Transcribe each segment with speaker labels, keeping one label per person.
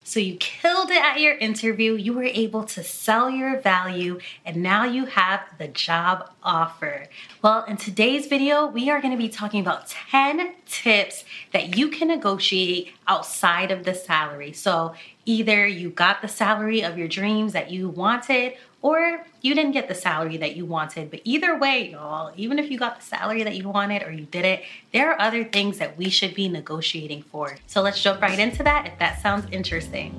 Speaker 1: So you killed it at your interview, you were able to sell your value, and now you have the job offer. Well, in today's video, we are going to be talking about 10 tips that you can negotiate outside of the salary. So either you got the salary of your dreams that you wanted, or you didn't get the salary that you wanted. But either way, y'all, even if you got the salary that you wanted or you didn't, there are other things that we should be negotiating for. So let's jump right into that if that sounds interesting.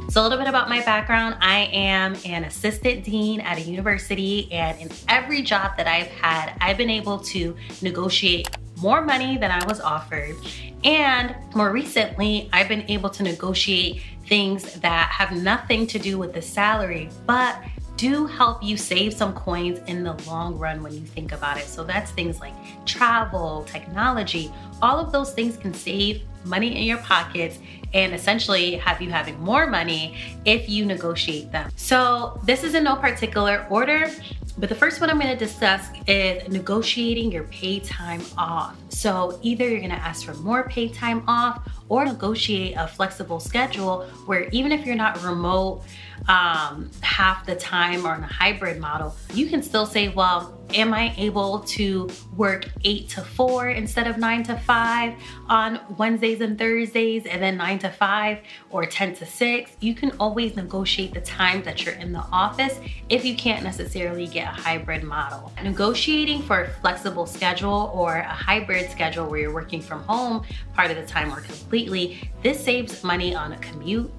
Speaker 1: So a little bit about my background. I am an assistant dean at a university, and in every job that I've had, I've been able to negotiate more money than I was offered. And more recently, I've been able to negotiate things that have nothing to do with the salary, but do help you save some coins in the long run when you think about it. So that's things like travel, technology, all of those things can save money in your pockets and essentially have you having more money if you negotiate them. So this is in no particular order, but the first one I'm gonna discuss is negotiating your paid time off. So either you're gonna ask for more paid time off or negotiate a flexible schedule where even if you're not remote half the time or in a hybrid model, you can still say, well, am I able to work 8 to 4 instead of 9 to 5 on Wednesdays and Thursdays, and then 9 to 5 or 10 to 6? You can always negotiate the time that you're in the office if you can't necessarily get a hybrid model. Negotiating for a flexible schedule or a hybrid schedule where you're working from home part of the time or completely, this saves money on a commute.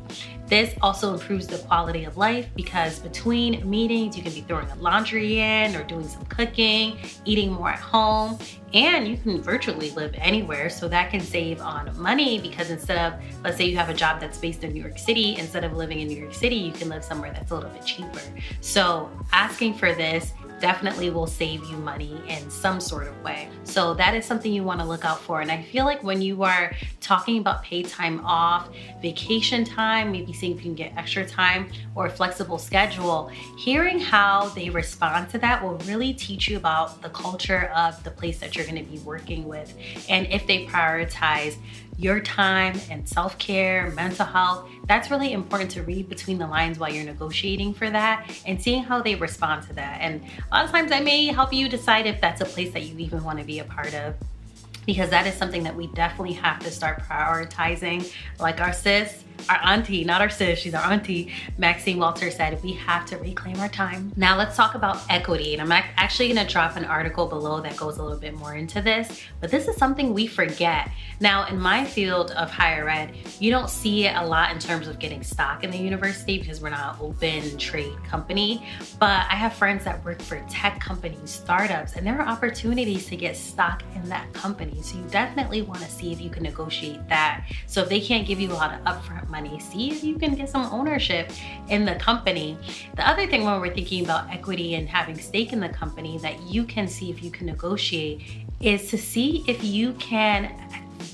Speaker 1: This also improves the quality of life because between meetings, you can be throwing the laundry in or doing some cooking, eating more at home, and you can virtually live anywhere. So that can save on money because instead of, let's say you have a job that's based in New York City, instead of living in New York City, you can live somewhere that's a little bit cheaper. So asking for this definitely will save you money in some sort of way. So that is something you want to look out for. And I feel like when you are talking about paid time off, vacation time, maybe seeing if you can get extra time or a flexible schedule, hearing how they respond to that will really teach you about the culture of the place that you're going to be working with. And if they prioritize your time and self-care, mental health, that's really important to read between the lines while you're negotiating for that and seeing how they respond to that. And a lot of times I may help you decide if that's a place that you even want to be a part of, because that is something that we definitely have to start prioritizing. Like our sis, our auntie, not our sis, she's our auntie, Maxine Walter said, we have to reclaim our time. Now let's talk about equity. And I'm actually gonna drop an article below that goes a little bit more into this, but this is something we forget. Now in my field of higher ed, you don't see it a lot in terms of getting stock in the university because we're not an open trade company, but I have friends that work for tech companies, startups, and there are opportunities to get stock in that company. So you definitely wanna see if you can negotiate that. So if they can't give you a lot of upfront money, see if you can get some ownership in the company. The other thing when we're thinking about equity and having stake in the company that you can see if you can negotiate is to see if you can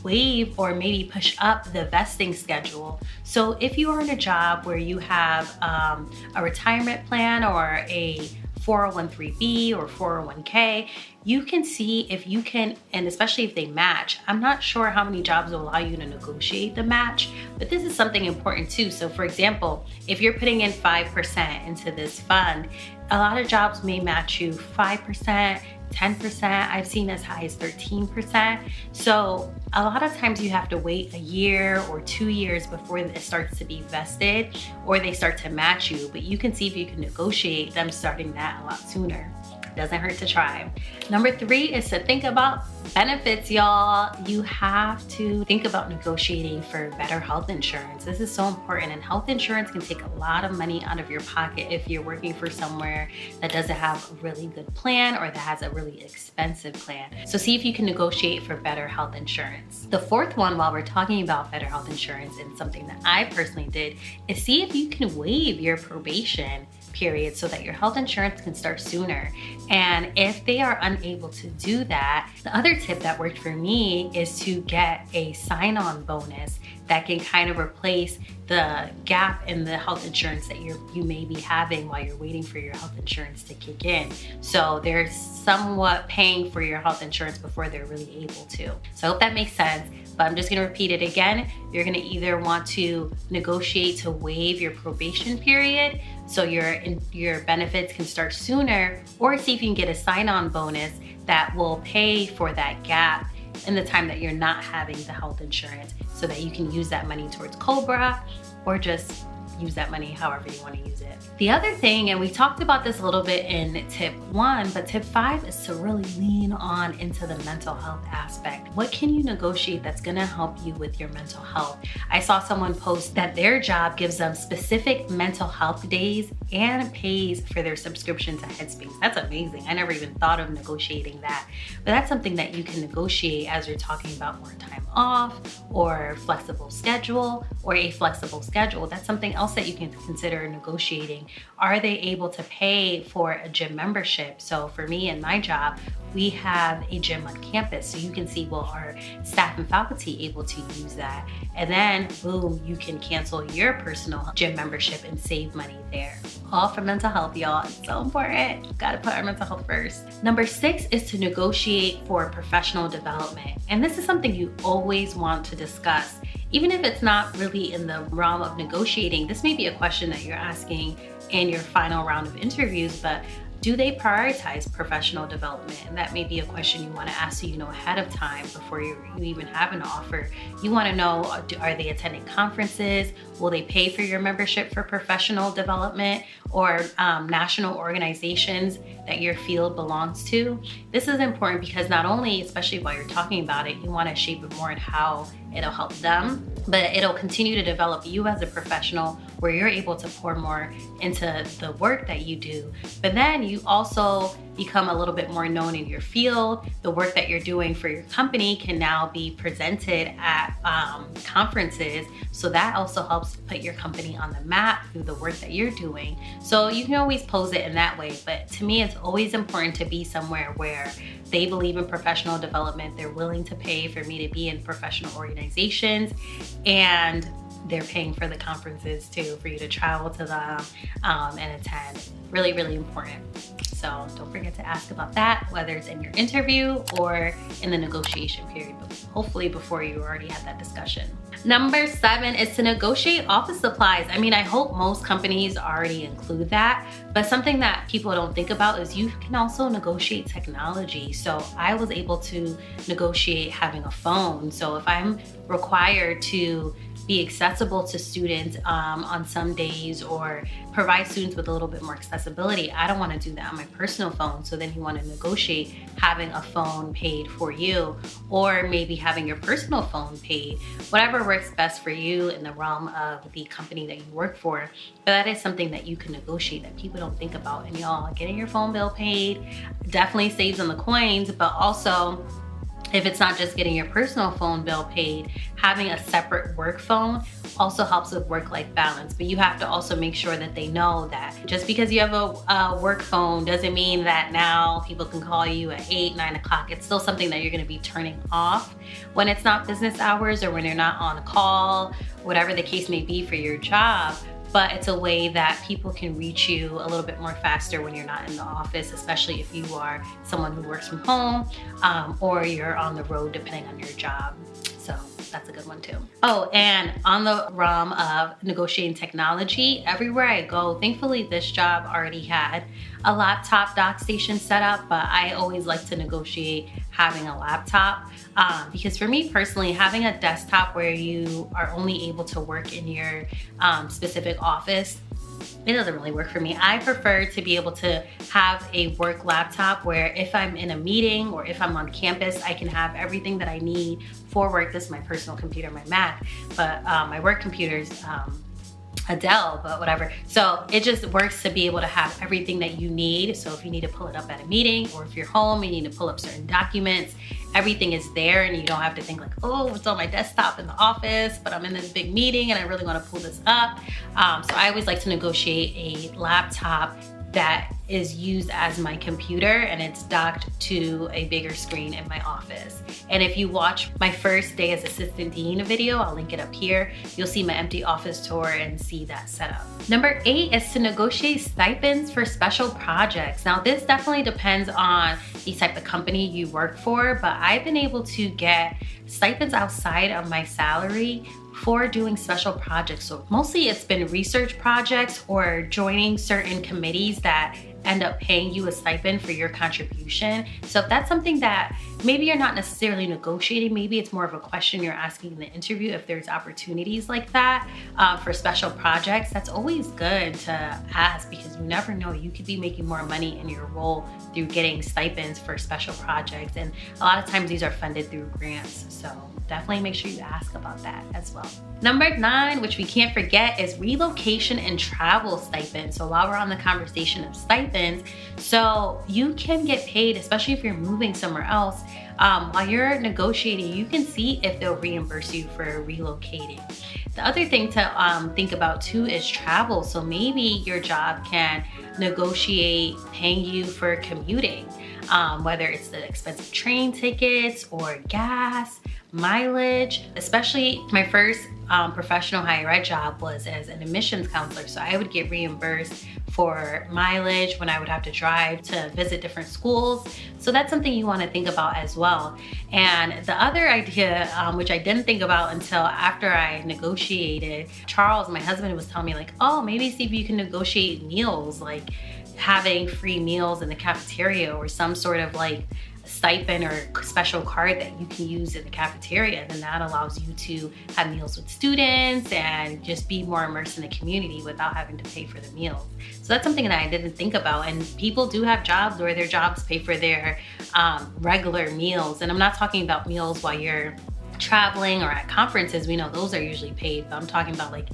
Speaker 1: waive or maybe push up the vesting schedule. So if you are in a job where you have a retirement plan or a 401(b) or 401k, you can see if you can, and especially if they match. I'm not sure how many jobs will allow you to negotiate the match, but this is something important too. So for example, if you're putting in 5% into this fund, a lot of jobs may match you 5%, 10%, I've seen as high as 13%. So a lot of times you have to wait a year or 2 years before it starts to be vested or they start to match you, but you can see if you can negotiate them starting that a lot sooner. Doesn't hurt to try. Number 3 is to think about benefits, y'all. You have to think about negotiating for better health insurance. This is so important, and health insurance can take a lot of money out of your pocket if you're working for somewhere that doesn't have a really good plan or that has a really expensive plan. So see if you can negotiate for better health insurance. The 4th one, while we're talking about better health insurance, and something that I personally did, is see if you can waive your probation period so that your health insurance can start sooner. And if they are unable to do that, the other tip that worked for me is to get a sign-on bonus that can kind of replace the gap in the health insurance that you may be having while you're waiting for your health insurance to kick in. So they're somewhat paying for your health insurance before they're really able to. So I hope that makes sense, but I'm just gonna repeat it again. You're gonna either want to negotiate to waive your probation period so your benefits can start sooner, or see if you can get a sign-on bonus that will pay for that gap in the time that you're not having the health insurance, so that you can use that money towards COBRA, or just use that money however you want to use it. The other thing, and we talked about this a little bit in tip 1, but tip 5 is to really lean on into the mental health aspect. What can you negotiate that's going to help you with your mental health? I saw someone post that their job gives them specific mental health days and pays for their subscription to Headspace. That's amazing. I never even thought of negotiating that, but that's something that you can negotiate as you're talking about more time off, or flexible schedule, or a flexible schedule. That's something else that you can consider negotiating. Are they able to pay for a gym membership? So for me and my job, we have a gym on campus, so you can see, will our staff and faculty able to use that? And then boom, you can cancel your personal gym membership and save money there. All for mental health, y'all. It's so important. Gotta put our mental health first. Number 6 is to negotiate for professional development. And this is something you always want to discuss. Even if it's not really in the realm of negotiating, this may be a question that you're asking in your final round of interviews, but do they prioritize professional development? And that may be a question you want to ask so you know ahead of time before you even have an offer. You want to know, are they attending conferences? Will they pay for your membership for professional development, or national organizations that your field belongs to? This is important because not only, especially while you're talking about it, you want to shape it more in how it'll help them, but it'll continue to develop you as a professional, where you're able to pour more into the work that you do. But then you also become a little bit more known in your field. The work that you're doing for your company can now be presented at conferences. So that also helps put your company on the map through the work that you're doing. So you can always pose it in that way. But to me, it's always important to be somewhere where they believe in professional development. They're willing to pay for me to be in professional organizations, and they're paying for the conferences too, for you to travel to them and attend. Really, really important. So don't forget to ask about that, whether it's in your interview or in the negotiation period, but hopefully before you already had that discussion. Number 7 is to negotiate office supplies. I mean, I hope most companies already include that, but something that people don't think about is you can also negotiate technology. So I was able to negotiate having a phone. So if I'm required to be accessible to students on some days, or provide students with a little bit more accessibility, I don't want to do that on my personal phone. So then you want to negotiate having a phone paid for you, or maybe having your personal phone paid, whatever works best for you in the realm of the company that you work for. But that is something that you can negotiate that people don't think about. And y'all, getting your phone bill paid definitely saves on the coins, but also, if it's not just getting your personal phone bill paid, having a separate work phone also helps with work-life balance. But you have to also make sure that they know that just because you have a work phone doesn't mean that now people can call you at 8, 9 o'clock. It's still something that you're gonna be turning off when it's not business hours, or when you're not on call, whatever the case may be for your job. But it's a way that people can reach you a little bit more faster when you're not in the office, especially if you are someone who works from home, or you're on the road, depending on your job. So that's a good one too. Oh, and on the realm of negotiating technology, everywhere I go, thankfully this job already had a laptop dock station set up, but I always like to negotiate having a laptop. Because for me personally, having a desktop where you are only able to work in your specific office, it doesn't really work for me. I prefer to be able to have a work laptop where if I'm in a meeting or if I'm on campus, I can have everything that I need for work. This is my personal computer, my Mac, but my work computer's a Dell, but whatever. So it just works to be able to have everything that you need. So if you need to pull it up at a meeting, or if you're home and you need to pull up certain documents, everything is there, and you don't have to think like, oh, it's on my desktop in the office, but I'm in this big meeting and I really want to pull this up. So I always like to negotiate a laptop that is used as my computer, and it's docked to a bigger screen in my office. And if you watch my first day as assistant dean video, I'll link it up here, you'll see my empty office tour and see that setup. Number 8 is to negotiate stipends for special projects. Now this definitely depends on the type of company you work for, but I've been able to get stipends outside of my salary for doing special projects. So mostly it's been research projects or joining certain committees that end up paying you a stipend for your contribution. So if that's something that maybe you're not necessarily negotiating, maybe it's more of a question you're asking in the interview, if there's opportunities like that for special projects, that's always good to ask, because you never know, you could be making more money in your role through getting stipends for special projects. And a lot of times these are funded through grants. So definitely make sure you ask about that as well. Number 9, which we can't forget, is relocation and travel stipends. So while we're on the conversation of stipends, so you can get paid, especially if you're moving somewhere else, while you're negotiating, you can see if they'll reimburse you for relocating. The other thing to think about too is travel. So maybe your job can negotiate paying you for commuting, whether it's the expensive train tickets or gas, mileage. Especially my first professional higher ed job was as an admissions counselor. So I would get reimbursed for mileage when I would have to drive to visit different schools. So that's something you want to think about as well. And the other idea, which I didn't think about until after I negotiated, Charles, my husband, was telling me like, oh, maybe see if you can negotiate meals, like having free meals in the cafeteria or some sort of like stipend or special card that you can use in the cafeteria. Then that allows you to have meals with students and just be more immersed in the community without having to pay for the meals. So that's something that I didn't think about. And people do have jobs where their jobs pay for their regular meals. And I'm not talking about meals while you're traveling or at conferences. We know those are usually paid, but I'm talking about like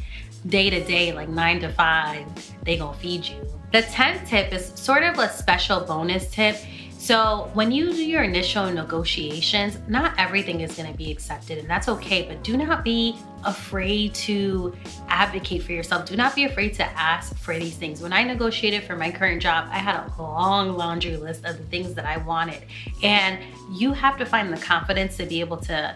Speaker 1: day to day, like 9 to 5, they gonna feed you. The 10th tip is sort of a special bonus tip. So when you do your initial negotiations, not everything is going to be accepted, and that's okay, but do not be afraid to advocate for yourself. Do not be afraid to ask for these things. When I negotiated for my current job, I had a long laundry list of the things that I wanted, and you have to find the confidence to be able to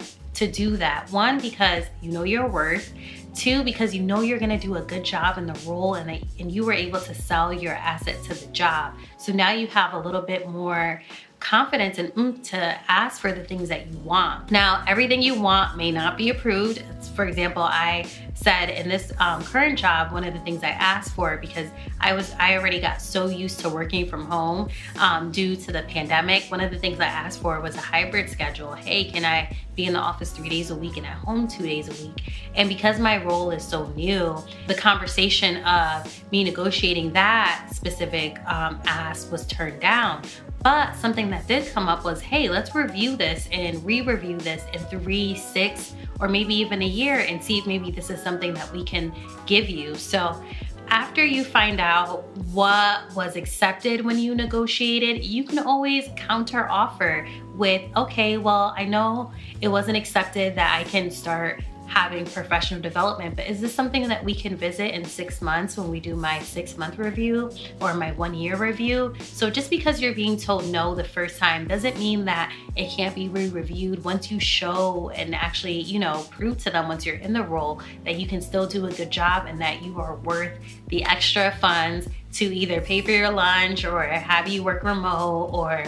Speaker 1: do that. 1, because you know your worth. 2, because you know you're gonna do a good job in the role, and you were able to sell your asset to the job. So now you have a little bit more confidence and to ask for the things that you want. Now, everything you want may not be approved. For example, I said in this current job, one of the things I asked for, because I already got so used to working from home due to the pandemic, one of the things I asked for was a hybrid schedule. Hey, can I be in the office 3 days a week and at home 2 days a week? And because my role is so new, the conversation of me negotiating that specific ask was turned down. But something that did come up was, hey, let's review this and re-review this in 3, 6, or maybe even a year and see if maybe this is something that we can give you. So after you find out what was accepted when you negotiated, you can always counter offer with, okay, well, I know it wasn't accepted that I can start having professional development, but is this something that we can visit in 6 months when we do my 6-month review or my 1-year review? So just because you're being told no the first time doesn't mean that it can't be re-reviewed once you show and actually, you know, prove to them once you're in the role that you can still do a good job and that you are worth the extra funds to either pay for your lunch or have you work remote or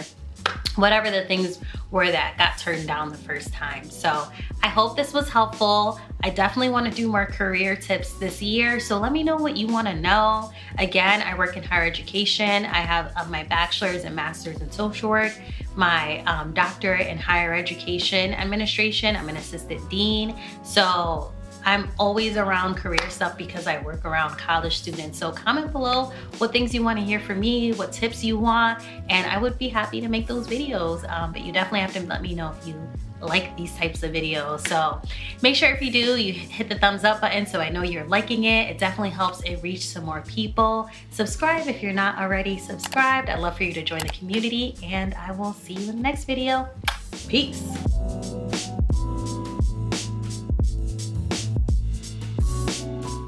Speaker 1: whatever the things were that got turned down the first time. So I hope this was helpful. I definitely want to do more career tips this year. So let me know what you want to know. Again, I work in higher education. I have my bachelor's and master's in social work, my doctorate in higher education administration. I'm an assistant dean. So I'm always around career stuff because I work around college students. So comment below what things you want to hear from me, what tips you want, and I would be happy to make those videos. But you definitely have to let me know if you like these types of videos. So make sure if you do, you hit the thumbs up button so I know you're liking it. It definitely helps it reach some more people. Subscribe if you're not already subscribed. I'd love for you to join the community, and I will see you in the next video. Peace.